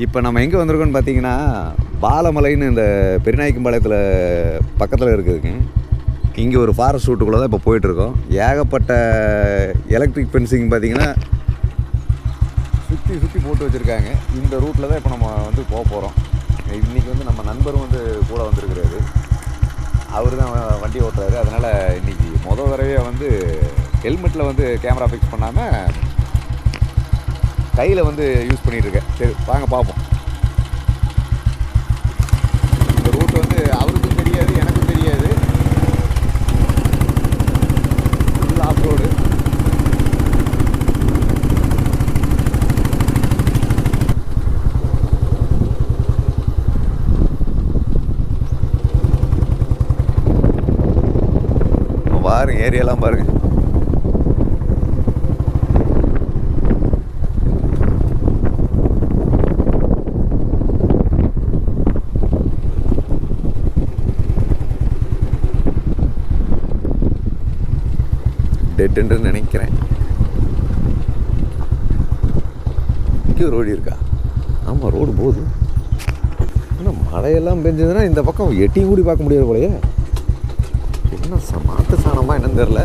இப்போ நம்ம எங்கே வந்திருக்கோம்னு பார்த்தீங்கன்னா பாலமலைன்னு இந்த பெரியநாயக்கம்பாளையத்தில் பக்கத்தில் இருக்குதுங்க. இங்கே ஒரு ஃபாரஸ்ட் ரூட்டுக்குள்ளே தான் இப்போ போயிட்டுருக்கோம். ஏகப்பட்ட எலக்ட்ரிக் ஃபென்சிங் பார்த்திங்கன்னா சுற்றி சுற்றி போட்டு வச்சுருக்காங்க. இந்த ரூட்டில் தான் இப்போ நம்ம வந்து போக போகிறோம். இன்றைக்கி வந்து நம்ம நண்பரும் வந்து கூட வந்திருக்கிறாரு. அவர் தான் வண்டி ஓட்டுறாரு. அதனால் இன்றைக்கி மொதல் தடவையாக வந்து ஹெல்மெட்டில் வந்து கேமரா ஃபிக்ஸ் பண்ணாமல் கையில் வந்து யூஸ் பண்ணிகிட்ருக்கேன். சரி வாங்க பார்ப்போம். இந்த ரூட் வந்து அவருக்கும் தெரியாது, எனக்கும் தெரியாது. Full off road. பாருங்க, ஏரியாலாம் பாருங்கள். டெட்டுன்னு நினைக்கிறேன். இங்கே ரோடு இருக்கா? ஆமாம், ரோடு போகுது. ஆனால் மழையெல்லாம் பெஞ்சதுன்னா இந்த பக்கம் எட்டியும் கூடி பார்க்க முடியாது போலையே. என்ன மாட்டு சாணமா என்னன்னு தெரில.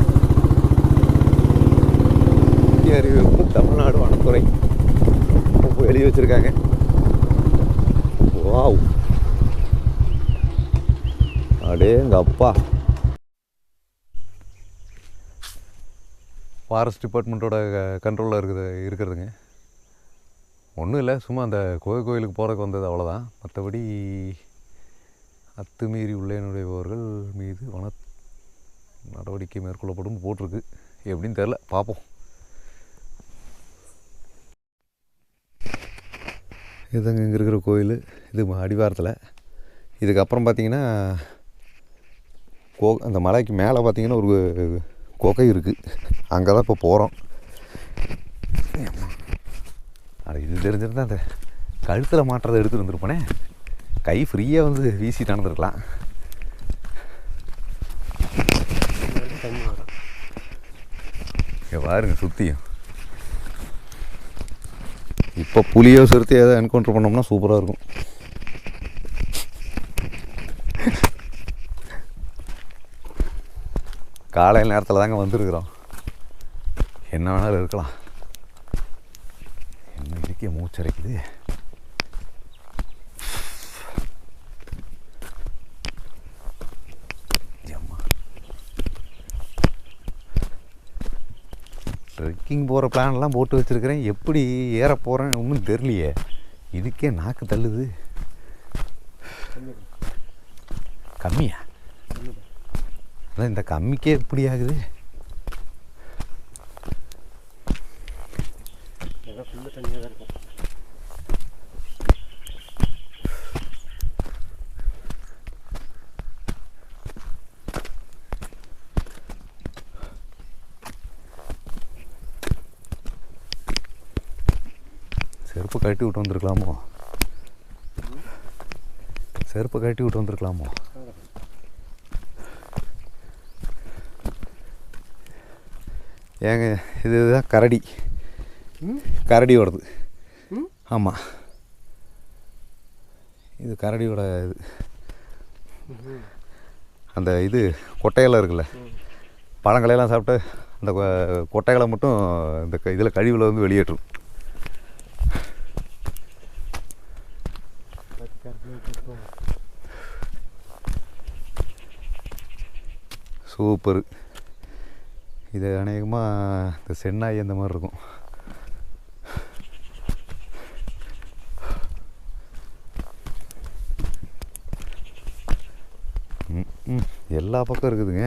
இந்திய அறிவிப்பு தமிழ்நாடு வனத்துறை எழுதி வச்சுருக்காங்க. வாவ், அடேங்க அப்பா. ஃபாரஸ்ட் டிபார்ட்மெண்ட்டோட கண்ட்ரோலில் இருக்கிறதுங்க. ஒன்றும் இல்லை, சும்மா அந்த கோயிலுக்கு போகிறதுக்கு வந்தது, அவ்வளோதான். மற்றபடி அத்துமீறி உள்ளே நுழைபவர்கள் மீது வன நடவடிக்கை மேற்கொள்ளப்படும் போட்டிருக்கு. எப்படின்னு தெரில, பார்ப்போம். இதுதாங்க இங்கே இருக்கிற கோயில். இது அடிவாரத்தில். இதுக்கப்புறம் பார்த்திங்கன்னா அந்த மலைக்கு மேலே பார்த்திங்கன்னா ஒரு குகை இருக்குது. அங்கே தான் இப்போ போகிறோம். அது இது தெரிஞ்சிருந்தால் அந்த கழுத்தில் மாட்டுறதை எடுத்துகிட்டு வந்துருப்போனே. கை ஃப்ரீயாக வந்து வீசி நடந்துருக்கலாம். பாருங்க சுற்றியும். இப்போ புலியோ சிறுத்தை ஏதோ என்கவுண்டர் பண்ணோம்னா சூப்பராக இருக்கும். காலையில் நேரத்தில் தாங்க வந்துருக்குறோம். என்ன வேணாலும் இருக்கலாம். என்ன இருக்க மூச்சரைக்குது. ட்ரெக்கிங் போகிற பிளான்லாம் போட்டு வச்சுருக்கிறேன். எப்படி ஏற போகிறேன்னு ஒன்றும் தெரியலையே. இதுக்கே நாக்கு தள்ளுது. கம்மியா? அதான் இந்த கம்மிக்கே எப்படி ஆகுது. செருப்பு கட்டி விட்டு வந்துருக்கலாமோ? செருப்பை கட்டி விட்டு வந்துருக்கலாமோ? ஏங்க இதுதான் கரடி. கரடியோடது. ஆமாம், இது கரடியோட இது. அந்த இது கொட்டையெல்லாம் இருக்குல்ல, பழங்களையெல்லாம் சாப்பிட்டு அந்த கொட்டைகளை மட்டும் இந்த இதில் கழிவில் வந்து வெளியேற்றும். சூப்பரு. இது அநேகமாக இந்த சென்னாய் அந்த மாதிரி இருக்கும். எல்லா பக்கம் இருக்குதுங்க.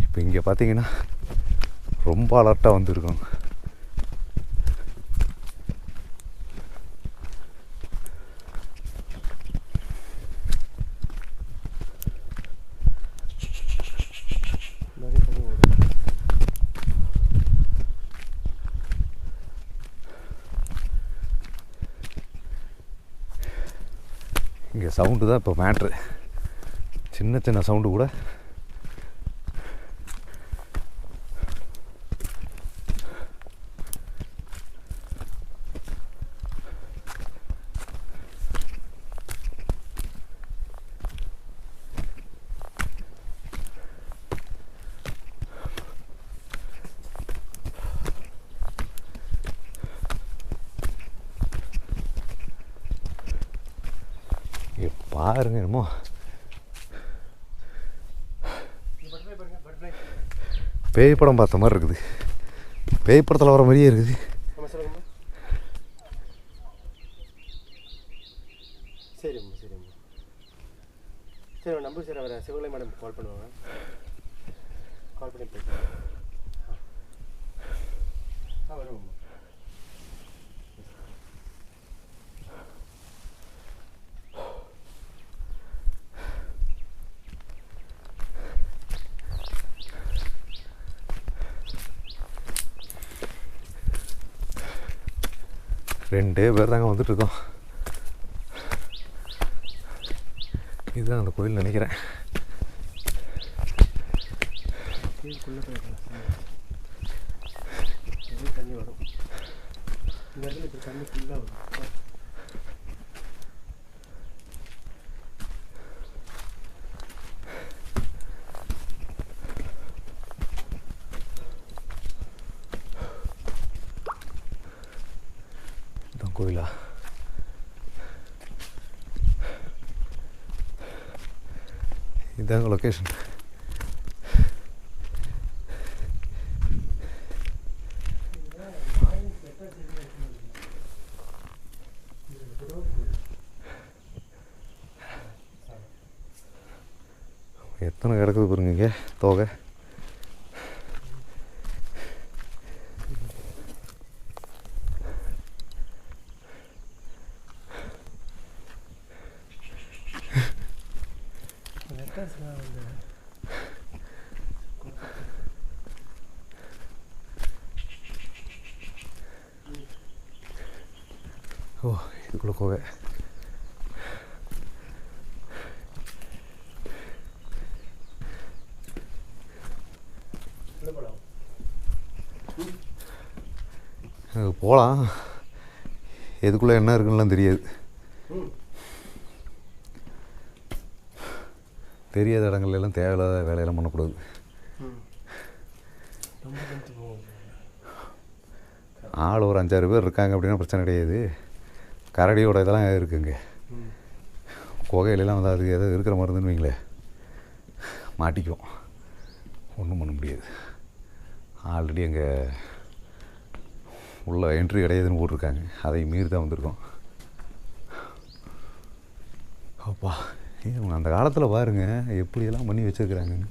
இப்போ இங்கே பார்த்தீங்கன்னா ரொம்ப அலர்ட்டாக வந்துருக்கோம். இங்கே சவுண்டு தான் இப்போ மேட்ரு. சின்ன சின்ன சவுண்டு கூட பாருங்க. என்னமோ பேய் படம் பார்த்த மாதிரி இருக்குது. பேய் படத்தில் வர மாதிரியே இருக்குது. சரிம்மா சரிம்மா சரி நம்பர் சார் அவரை சிவகலை மேடம் கால் பண்ணுவாங்க. கால் பண்ணி பேசுகிறேன். வருவோம்மா. ரெண்டே பேர் தாங்க வந்துட்டுருக்கோம். இதுதான் அந்த கோயில் நினைக்கிறேன். தண்ணி வரும். இந்த இடத்துல இப்போ தண்ணி ஃபுல்லாக வரும். இதுதான் கோயிலா? இதுதாங்க லொக்கேஷன். எத்தனை கிடக்குது பாருங்க இங்கே தோகை. ஓ இதுக்குள்ள கோவை. போகலாம். எதுக்குள்ளே என்ன இருக்குன்னுலாம் தெரியாது. தெரியாத இடங்கள்லாம் தேவையில்லாத வேலையெல்லாம் பண்ணக்கூடாது. ஆள் ஒரு 5-6 பேர் இருக்காங்க அப்படின்னா பிரச்சனை கிடையாது. கரடியோட இதெல்லாம் இருக்குங்க. குகையிலலாம் வந்து அது எதாவது இருக்கிற மருந்துன்னு வைங்களேன் மாட்டிக்குவோம். ஒன்றும் பண்ண முடியாது. ஆல்ரெடி அங்கே உள்ள என்ட்ரி கிடையாதுன்னு போட்டிருக்காங்க. அதை மீறி தான் வந்திருக்கோம். அப்பா அந்த காலத்தில் பாருங்கள் எப்படியெல்லாம் பண்ணி வச்சுருக்குறாங்கன்னு.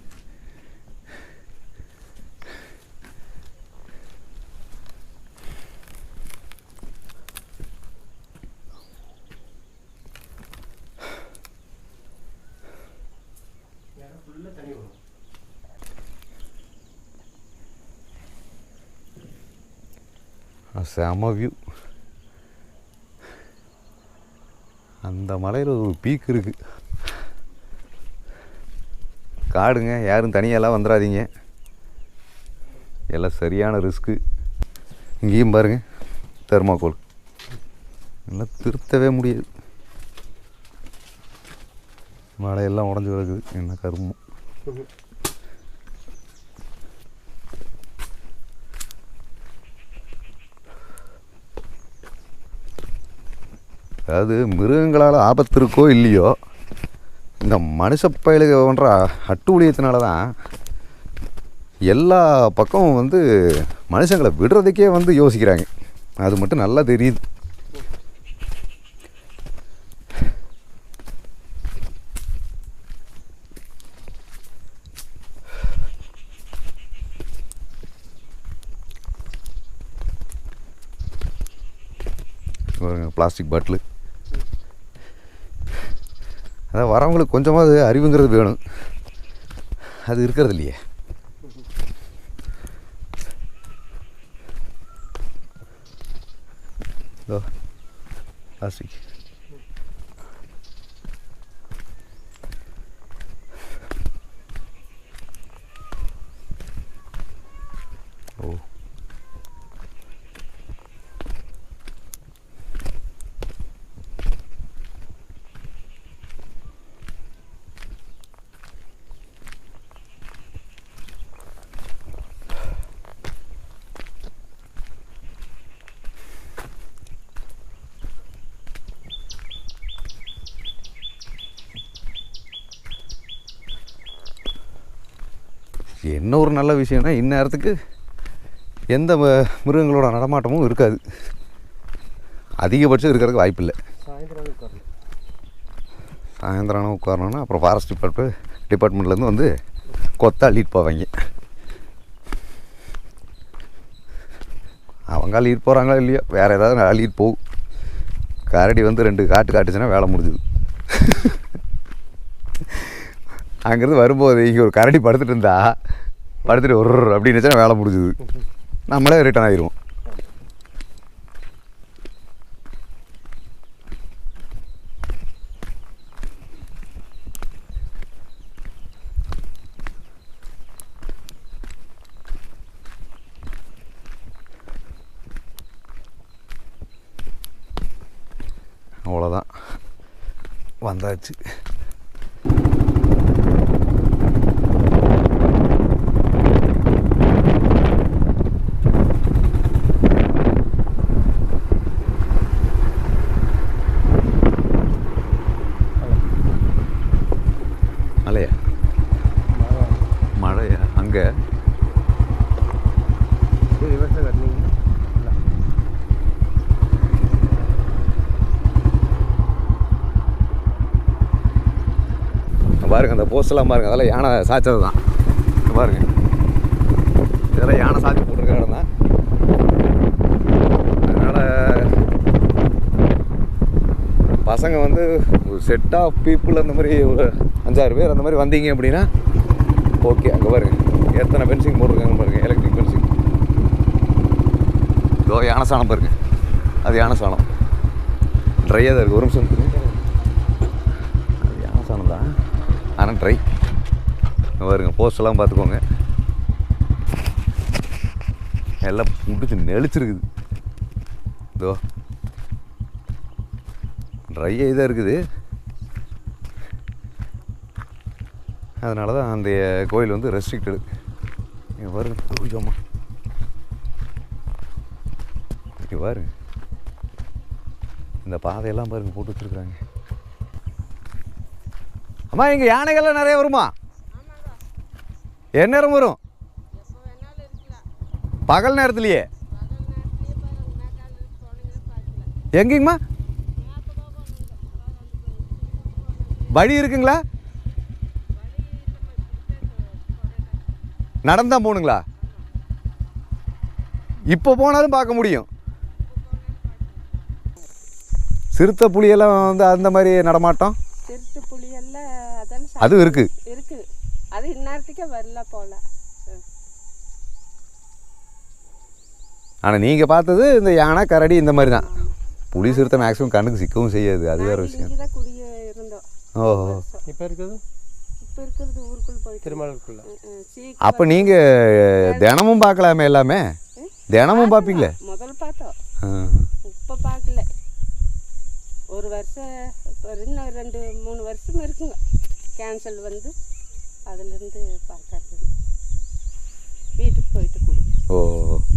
செம வியூ. அந்த மலையில் ஒரு பீக் இருக்குது. காடுங்க. யாரும் தனியாலாம் வந்துடாதீங்க. எல்லாம் சரியான ரிஸ்க்கு. இங்கேயும் பாருங்கள் தெர்மாக்கோல். எல்லாம் திருத்தவே முடியாது. மலையெல்லாம் உடஞ்சி கிடக்குது. என்ன கருமம். அதாவது மிருகங்களால் ஆபத்து இருக்கோ இல்லையோ, இந்த மனுஷ பயலுக போன்ற அட்டூழியத்தினால தான் எல்லா பக்கமும் வந்து மனுஷங்களை விடுறதுக்கே வந்து யோசிக்கிறாங்க. அது மட்டும் நல்லா தெரியுது. Plastic bottle. அதான் வரவங்களுக்கு கொஞ்சமாவது அறிவுங்கிறது வேணும். அது இருக்கிறது இல்லையே. பிளாஸ்டிக் என்ன ஒரு நல்ல விஷயம்னா இந்நேரத்துக்கு எந்த மிருகங்களோட நடமாட்டமும் இருக்காது, அதிகபட்சம் இருக்கிறதுக்கு வாய்ப்பு இல்லை. சாயந்தரம் உட்காரணுன்னா அப்புறம் ஃபாரஸ்ட் டிபார்ட்மெண்ட்லேருந்து வந்து கொத்த அள்ளிட்டு போவாங்க. அவங்க அள்ளிட்டு போகிறாங்களோ இல்லையோ வேறு ஏதாவது அள்ளிட்டு போகும். கரடி வந்து 2 காட்டுச்சுன்னா வேலை முடிஞ்சுது. அங்கேருந்து வரும்போது இங்கே ஒரு கரடி படுத்துட்டு இருந்தா படுத்துட்டு ஒரு அப்படின்னு வேலை முடிஞ்சுது, நம்மளே ரிட்டர்ன் ஆகிடுவோம். அவ்வளோதான், வந்தாச்சு. மழையா? மழையா அங்கே? பாருங்கள் அந்த போஸ்டெல்லாம் பாருங்கள், அதெல்லாம் யானை சாய்ச்சது தான். பாருங்கள் இதெல்லாம் யானை சாய்ச்சி போட்டிருக்க இடம் தான். அதனால் பசங்க வந்து ஒரு செட் ஆஃப் பீப்புள் அந்த மாதிரி ஒரு 5-6 பேர் அந்த மாதிரி வந்தீங்க அப்படின்னா ஓகே. அங்கே பாருங்கள் எத்தனை பென்சிங் போட்டிருக்காங்க பாருங்கள், எலக்ட்ரிக் பென்சிங். இதோ யானை சாணம் பாருங்கள், அது யானை சாணம் ட்ரையாக தான் இருக்குது. ஒரு நிமிஷம் இருக்குது, அது யானை சாணம் தான் ஆனால் ட்ரை. பாருங்க போஸ்டெல்லாம் பார்த்துக்கோங்க, எல்லாம் முடிச்சு நெளிச்சிருக்குது. இதோ ட்ரையாக இதாக இருக்குது. அதனால தான் அந்த கோயில் வந்து ரெஸ்ட்ரிக்டடு. இங்கே பாருங்க பூஜாமா, இங்கே பாருங்க இந்த பாதையெல்லாம் பாருங்க போட்டு வச்சுருக்குறாங்க. அம்மா இங்கே யானைகள்லாம் நிறைய வருமா? என் நேரம் வரும்? பகல் நேரத்துலையே? எங்கேங்கம்மா வழி இருக்குங்களா? நடந்தான் போகணுங்களா? இப்போ போனாலும் பார்க்க முடியும். சிறுத்தை புலியெல்லாம் வந்து அந்த மாதிரி நடமாட்டம் சிறுத்தை புலியெல்லாம் அதான் அதுவும் இருக்கு. அது இந்நேரத்துக்கே வரல போல. ஆனால் நீங்கள் பார்த்தது இந்த யானை கரடி இந்த மாதிரி தான். புலி சிறுத்தை மேக்ஸிமம் கண்ணுக்கு சிக்கவும் செய்யாது, அது வேறு விஷயம். இங்கே தான் குடியே இருந்தோம். ஓஹோ, இப்போ இருக்கிறது ஊருக்குள்ள போய் திருமணக்குள்ள. அப்போ நீங்கள் தினமும் பார்க்கலாமே, எல்லாமே தினமும் பார்ப்பீங்களே? முதல்ல பார்த்தோம், இப்போ பார்க்கல. ஒரு வருஷம் இன்னும் 2-3 வருஷம் இருக்குங்க கேன்சல் வந்து, அதுலேருந்து பார்க்கறது. வீட்டுக்கு போயிட்டு குடி. ஓ,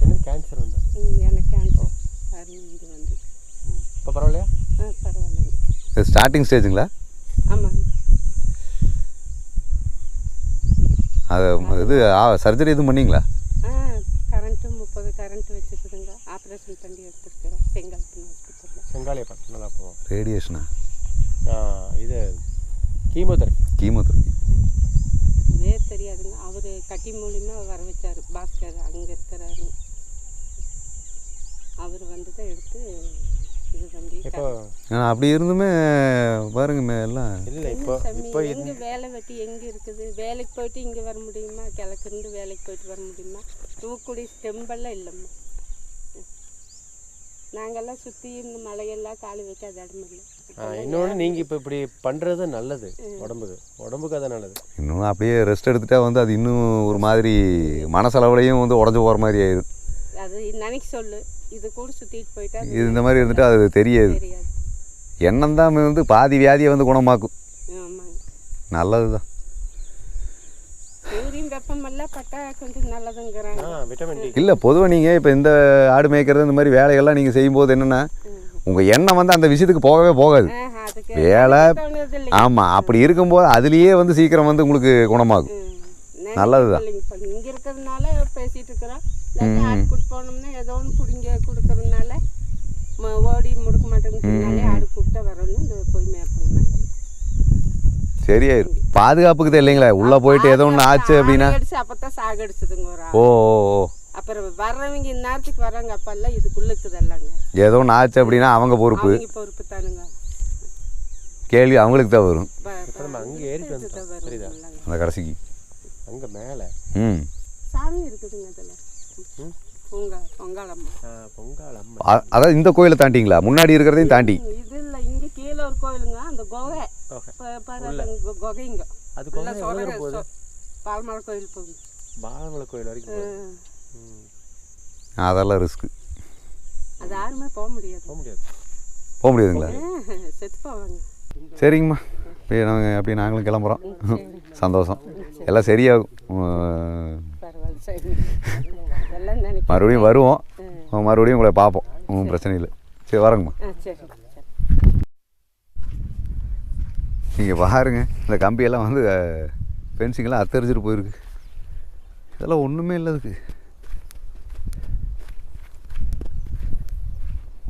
என்ன கேன்சர் வந்து? எனக்கு கேன்சர் அது வந்து. இப்போ பரவாயில்லையா? பரவாயில்லைங்க. ஸ்டார்டிங் ஸ்டேஜுங்களா? ஆமாங்க. அது இது சர்ஜரி எதுவும் பண்ணிங்களா? Current 30 current வச்சுருக்குதுங்க. ஆப்ரேஷன் பண்ணி எடுத்துருக்கிறோம் செங்காலத்து ஹாஸ்பிட்டலில். செங்காலியப்பட்டினம் நல்லா போவோம். ரேடியேஷனா? இது கீமோதெரபி. தெரியாதுங்க. அவர் கட்டி மூலியமாக வர வச்சார். பாஸ்கர் அங்கே இருக்கிறாரு, அவர் வந்து தான் எடுத்து இது பண்ணி. இப்போ அப்படி இருந்துமே பாருங்க எல்லாம் இல்லை. இப்போ எங்கே வேலை வெட்டி எங்கே இருக்குது? வேலைக்கு போயிட்டு இங்கே வர முடியுமா? கிழக்கிருந்து வேலைக்கு போயிட்டு வர முடியுமா? தூக்குடி ஸ்டெம்பெல்லாம் இல்லைம்மா. நாங்கள்லாம் சுற்றி இந்த மலையெல்லாம் காலி வைக்காத இடம் இல்லை. இன்னொன்று நீங்கள் இப்போ இப்படி பண்ணுறது நல்லது, உடம்புக்கு அது நல்லது. இன்னும் அப்படியே ரெஸ்ட் எடுத்துட்டா வந்து அது இன்னும் ஒரு மாதிரி மனசளவுலையும் வந்து உடஞ்சி போகிற மாதிரி ஆயிடும். அது நினைக்க சொல்லு, இது கூட சுற்றிட்டு போயிட்டா இது இந்த மாதிரி இருந்துட்டு அது தெரியாது. எண்ணம் தான் வந்து பாதி வியாதியை வந்து குணமாக்கும். ஆமாங்க, நல்லது தான். சூரியன் வெப்பமெல்லாம் பட்டா கொஞ்சம் நல்லதுங்கிறாங்க. Vitamin D. இல்லை பொதுவாக நீங்கள் இப்போ இந்த ஆடு மேய்க்கிறது இந்த மாதிரி வேலைகள்லாம் நீங்கள் செய்யும்போது என்னென்னா உங்கள் எண்ணம் வந்து அந்த விஷயத்துக்கு போகவே போகாது. வேலை ஆமாம், அப்படி இருக்கும்போது அதுலேயே வந்து சீக்கிரம் வந்து உங்களுக்கு குணமாகும். நல்லது தான். இருக்கிறதுனால பேசிட்டு இருக்கிறோம். ஆடு கூட்டு போனோம்னா ஏதோ ஒன்று பிடிங்க கொடுக்கறதுனால ஓடி முடுக்க மாட்டேங்குதுனாலே ஆடு கூப்பிட்டா வரணும் இந்த போய் மேய்ப்போம். சரியாயிரும். பாதுகாப்புக்கு தான் இல்லைங்களா, உள்ளே போயிட்டு ஏதோ ஒன்று ஆச்சு அப்படின்னா அடிச்சு அப்பதான் சாகடிச்சதுங்க ஒரு ஓ ஆள். ஓ அப்புறம் வர்றவங்க இந்நேரத்துக்கு வர்றாங்க அப்பெல்லாம் இதுக்குள்ள இருக்குதல்லங்க. ஏதோ ஒன்று ஆச்சு அப்படின்னா அவங்க பொறுப்பு பொறுப்பு தானுங்க. கேள்வி அவங்களுக்கு தான் வரும். அங்கே ஏறிட்டு வந்துட்டோம். சரிதா அந்த கடைசிக்கு அங்கே மேலே சாமி இருக்குதுங்க அதில். பொங்காளம்மா. பொங்காளம்மா. அதாவது இந்த கோயிலை தாண்டிங்களா, முன்னாடி இருக்கிறதையும் தாண்டி? இது இல்லை, இங்கே கீழே ஒரு கோயிலுங்க. அந்த குகை குகைங்க. அது போகுது பால்மலை கோயில் போகுது. பாலமலை கோயில் வரைக்கும் அதெல்லாம் ரிஸ்க்கு. அது யாருமே போக முடியாது. போக முடியாதுங்களா? செத்து போவாங்க. சரிங்கம்மா, இப்போ நாங்கள் அப்படியே நாங்களும் கிளம்புறோம். சந்தோஷம், எல்லாம் சரியாகும். மறுபடியும் வருவோம், மறுபடியும் உங்களை பார்ப்போம். ஒன்றும் பிரச்சனை இல்லை. சரி வரேங்கம்மா. நீங்கள் பாருங்க, இந்த கம்பியெல்லாம் வந்து ஃபென்சிங்கெல்லாம் அத்தரிச்சிட்டு போயிருக்கு. இதெல்லாம் ஒன்றுமே இல்லை. அதுக்கு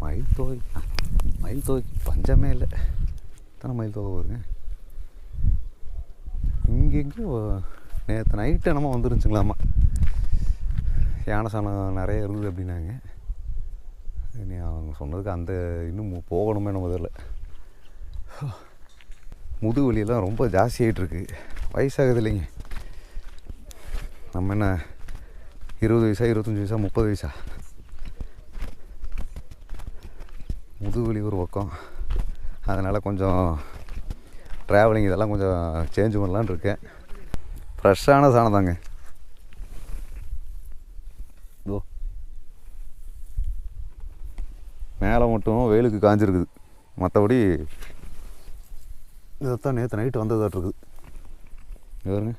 மயில் தொகைக்கு பஞ்சமே இல்லை. எத்தனை மயில் தொகை வருங்க. இங்கெங்கேயோ நேற்று நைட்டு என்னமோ வந்துருந்துச்சுங்களாம்மா, யானை சாணம் நிறைய இருந்தது அப்படின்னாங்க. நீ அவங்க சொன்னதுக்கு அந்த இன்னும் போகணுமே நம்ம இதில். முதுகு வலியெல்லாம் ரொம்ப ஜாஸ்தியாகிட்டுருக்கு. வயசாகுது இல்லைங்க. நம்ம என்ன 20 வயசா 25 வயசா 30 வயசா? முதுகுவலி ஒரு பக்கம். அதனால் கொஞ்சம் ட்ராவலிங் இதெல்லாம் கொஞ்சம் சேஞ்ச் பண்ணலான்னு இருக்கேன். ஃப்ரெஷ்ஷான சாணம் தாங்க. இதோ மேலே மட்டும் வெயிலுக்கு காஞ்சிருக்குது, மற்றபடி இதைத்தான் நேற்று நைட்டு வந்ததாட்டிருக்குது. பாருங்க,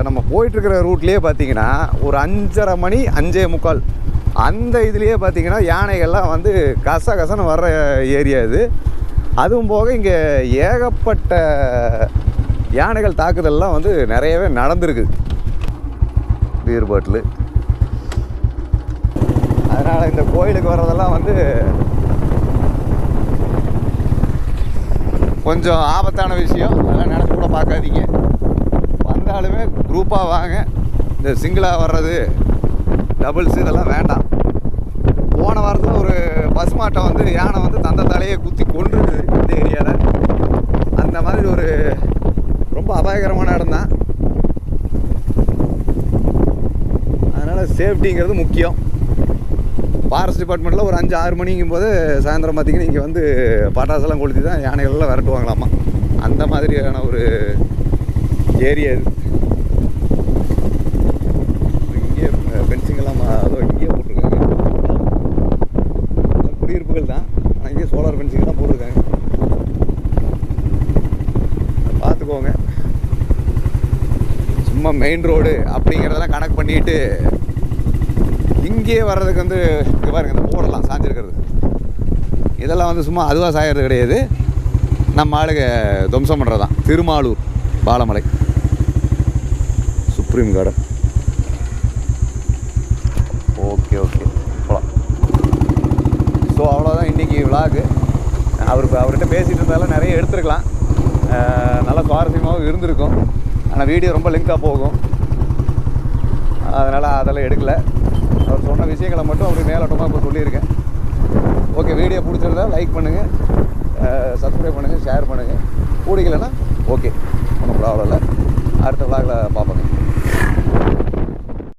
நம்ம போயிட்டுருக்கிற ரூட்லேயே பார்த்தீங்கன்னா ஒரு 5:30 மணி 5:45 அந்த இதுலேயே பார்த்தீங்கன்னா யானைகள்லாம் வந்து கசன்னு வர்ற ஏரியா இது. அதுவும் போக இங்கே ஏகப்பட்ட யானைகள் தாக்குதல்லாம் வந்து நிறையவே நடந்துருக்குது. Beer bottle. அதனால் இந்த கோயிலுக்கு வர்றதெல்லாம் வந்து கொஞ்சம் ஆபத்தான விஷயம். அதெல்லாம் நினச்சி கூட பார்க்காதீங்க. வந்தாலுமே குரூப்பாக வாங்க. இந்த சிங்கிளாக வர்றது, டபுள்ஸ் இதெல்லாம் வேண்டாம். போன வாரத்தில் ஒரு பசுமாட்டை வந்து யானை வந்து தந்த தலையை குத்தி கொன்றுது இந்த ஏரியாவில். அந்த மாதிரி ஒரு ரொம்ப அபாயகரமான இடம் தான். அதனால் சேஃப்டிங்கிறது முக்கியம். ஃபாரஸ்ட் டிபார்ட்மெண்ட்டில் ஒரு 5-6 மணிங்கும் போது சாயந்தரம் பார்த்திங்கன்னா இங்கே வந்து பட்டாசெல்லாம் கொளுத்தி தான் யானைகள்லாம் விரட்டுவாங்களாமா. அந்த மாதிரியான ஒரு ஏரியா இது. இங்கே ஃபென்சிங்கெல்லாம் அதோ இங்கேயே போட்டிருக்காங்க. குடியிருப்புகள் தான், ஆனால் இங்கே சோலார் ஃபென்சிங்கெல்லாம் போட்டிருக்காங்க. பார்த்துக்கோங்க. சும்மா மெயின் ரோடு அப்படிங்கிறதெல்லாம் கனெக்ட் பண்ணிட்டு இங்கேயே வர்றதுக்கு வந்து இங்கே பாருங்கள், இந்த போர்டெல்லாம் சாஞ்சிருக்கிறது இதெல்லாம் வந்து சும்மா அதுவாக சாயறது கிடையாது. நம்ம ஆளுங்க துவம்சம் பண்ணுறது தான். திருமாலூர் பாலமலை சுப்ரீம் கார்டன். ஓகே போகலாம். ஸோ அவ்வளோதான் இன்றைக்கி விளாகு. அவர்கிட்ட பேசிகிட்டு இருந்தாலும் நிறைய எடுத்துருக்கலாம், நல்லா சுவாரஸ்யமாகவும் இருந்திருக்கும். ஆனால் வீடியோ ரொம்ப லிங்காக போகும், அதனால் அதெல்லாம் எடுக்கலை. அவர் சொன்ன விஷயங்களை மட்டும் அவருக்கு மேலோட்டமாக இப்போ சொல்லியிருக்கேன். ஓகே, வீடியோ பிடிச்சிருந்தா லைக் பண்ணுங்கள், சப்ஸ்கிரைப் பண்ணுங்கள், ஷேர் பண்ணுங்கள். பிடிக்கலன்னா ஓகே, ஒன்றும் ப்ராப்ளம் இல்லை. அடுத்த விளாகில் பார்ப்போங்க.